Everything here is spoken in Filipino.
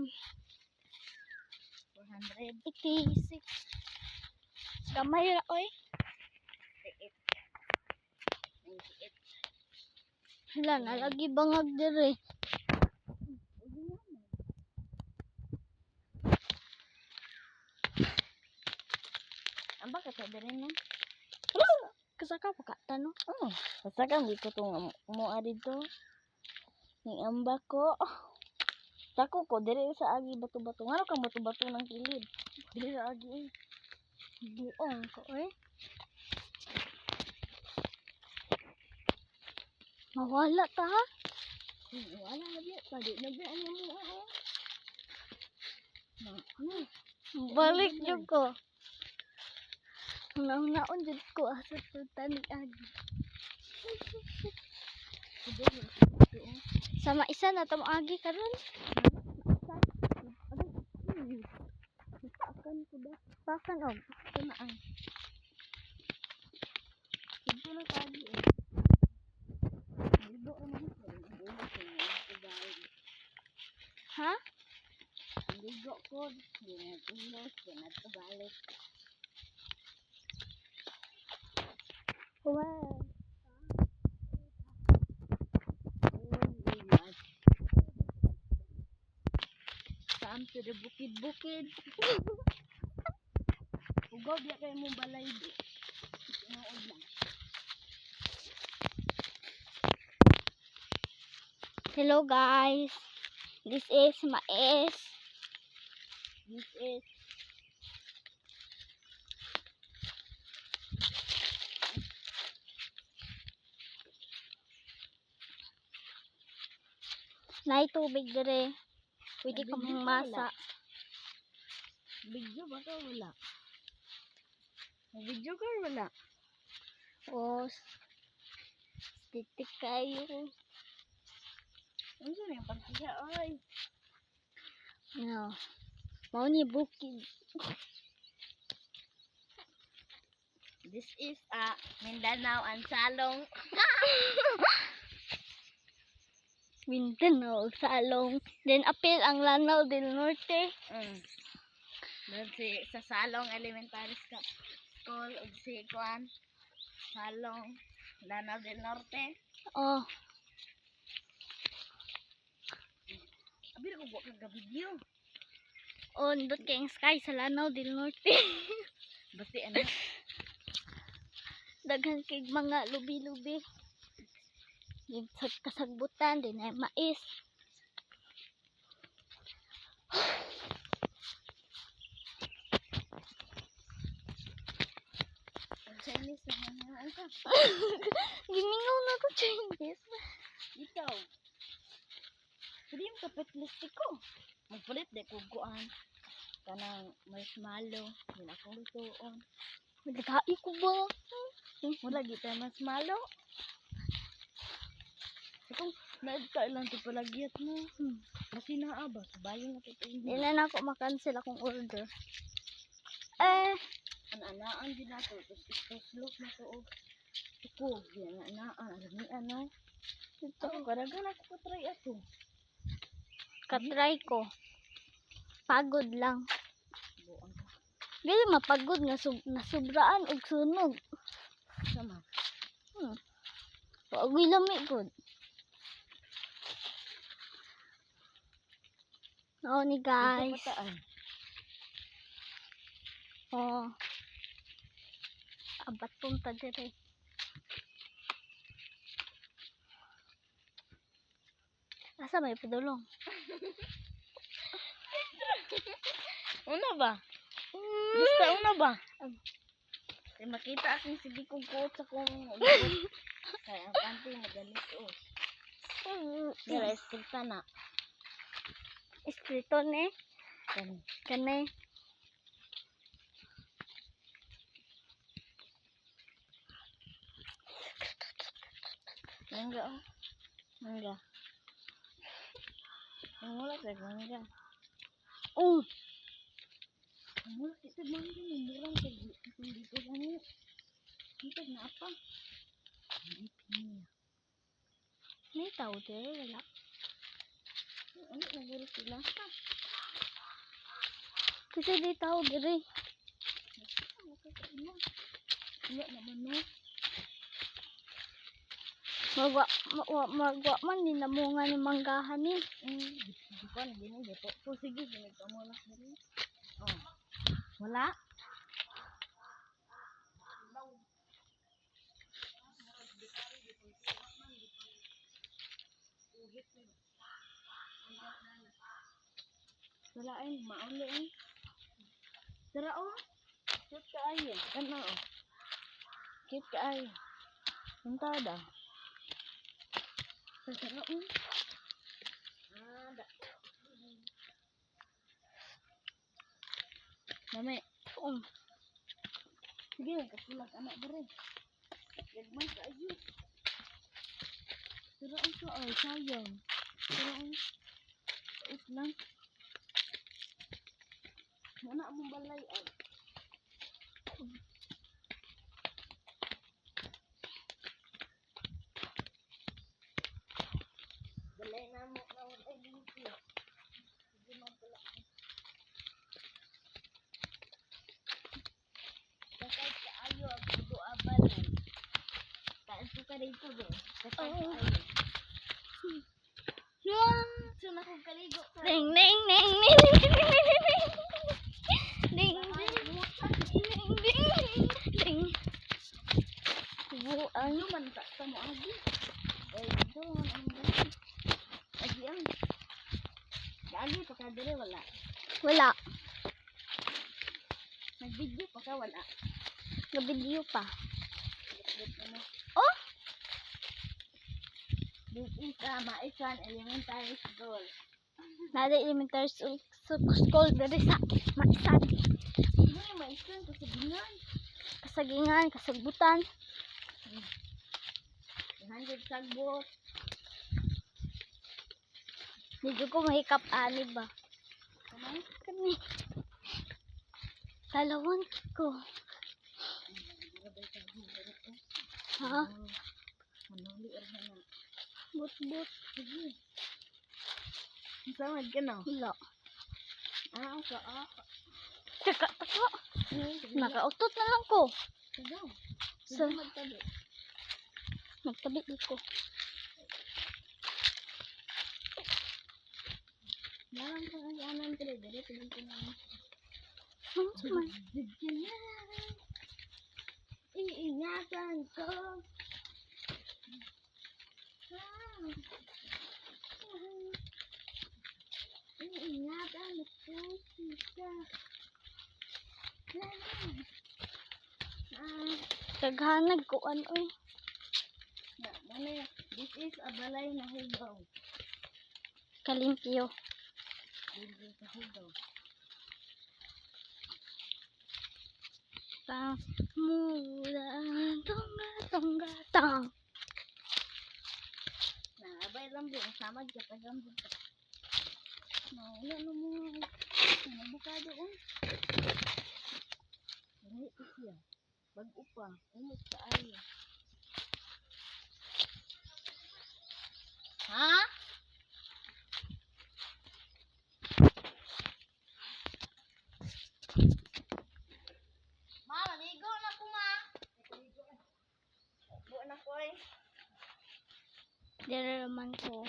486. Kamay ra oy. 98. Hala, nalagi bangag dire. Ang bakit sa dire no? Kasaka pa ka tanong. Oh, basta kang di ko tong mua dito. Ning amba ko. Dako ko dire sa agi bato-bato. Ngano kang bato-bato ng kilid? Dire sa agi. Buong ko oy. Mawala ta ha. Wala na biya. Pwede na biya ang mua oh. Balik jud ko. Naon jud ko asa tanig agi. Sama isa na tamo agi karon. Akan ko ba? Pakan og. Tunaan. Ito na kagi eh. Libo naman ko. Ha? Ligo ko. Ginatulos. Ginatubalik. Wow. Saan to the bukid-bukid. Ugaw biya kayo mong balay di. Tinood lang. Hello guys. This is mais. This is Nay tubig dire. Pwede ka Nabigyan ka masa. video ba ka wala? Video ka wala? O stitik kayo. Ano sa yung pagkaya ay? No. Mao ni bukid. This is Mindanao and Salong. Mindanao, Salong. Then apil ang Lanao del Norte. Doon sa Salong Elementary School o si Kuan Salong Lanao del Norte. Oh, Abi ko buka ka video. ndot kay sky sa Lanao del Norte. Basta ano? Daghan kay mga lubi-lubi. Yung kasagbutan din ay mais. Chinese na ano ka? Gimingaw na ko Chinese. Ikaw. Hindi yung kapit listiko. Magpalit de ko kuan. Kanang marshmallow. Yun akong lutoon. Nagkai ko ba? Wala kita marshmallow. Itong naedka lang ito palagyat mo. Kasi naaba. Sabayan na ito. Hindi na ako makancel akong order. Anaan din ako. Tapos islok na ito. Tukog. Yan anaan. Ano? Ito. Karagan ako katry ato. Katry ko. Pagod lang. Buang ka. Dili mapagod nga nasubraan og sunog. Sama. Wag lami gud. Oh ni guys. Ito pataan. Oh. Abaton ta dire. Asa may padulong? Una ba? Basta una ba? Kaya makita akong sige kong kuot sa kong kaya ang panty magalit o. Dira eskulta na. Eskrito ne. Kane. Mangga oh. Mangga. Mangga sa mangga. Oh. Mangga kita mangga ni murang sa dito gani. Kita na apa? May tao dire wala. Ano naguro sila? Kasi di tao diri. Wala naman no. Magwa man din na mo nga ni manggahan ni. Di ko na gini dito. So sige, ginito mo lang diri. Oh. Wala. Wala ay mauli ay. Tara oh. Cute ka ay. Ano oh. Cute ka ay. Unta da. Tara oh. Da. Mami. Sige, kapulag anak dere. Yagman ka ayo. Tara ang ka ay sayang. Tara ang. Ais lang. Mana mong balay ay. Balay na mo na ay dito. Sige man pala. Kasay ka ayo ang kudo abalay. Kaso ka dito be. Kasay ka ayo. So na kong kaligo. Ding ding ding ding ding ding ding. Bu ang Ano man ta mo agi? Ay, ito man ang balay. Agi ang. Agi pa ka dere wala. wala. Nag-video pa ka wala. Ga-video pa. Ano? Oh, This is Maisan Elementary School. nada elementary school diri sa Maisan. Ano yung Maisan? Kasabihan. Kasagingan, kasagbutan. 100 sagbot. Medyo ko mahikap ani ba. Kamay? Kani. Talawon ko. Ha? Manuli na na. But. Sige. Samad ka na. Wala. Ka. Taka. Nakautot na lang ko. Kagaw. So, Magtabi. magtabi ko. Narang ka ang anan ka rin. Dere, tingin ko na. Ano man? Bigyan na. Iingatan ko. Iingatan ko siya. Kaghanag ko ano eh. This is a balay na hugaw. Kalimpyo. Balay na hugaw. Tang mula tongga tang. Abay lang din. Samad ka pa lang din. Wala na mo. Nabukado ko. Ano ito siya? Bago pa. Umot sa ayo. Ha? Ma, maligo na ko ma. Buo na ko eh. Dire naman ko.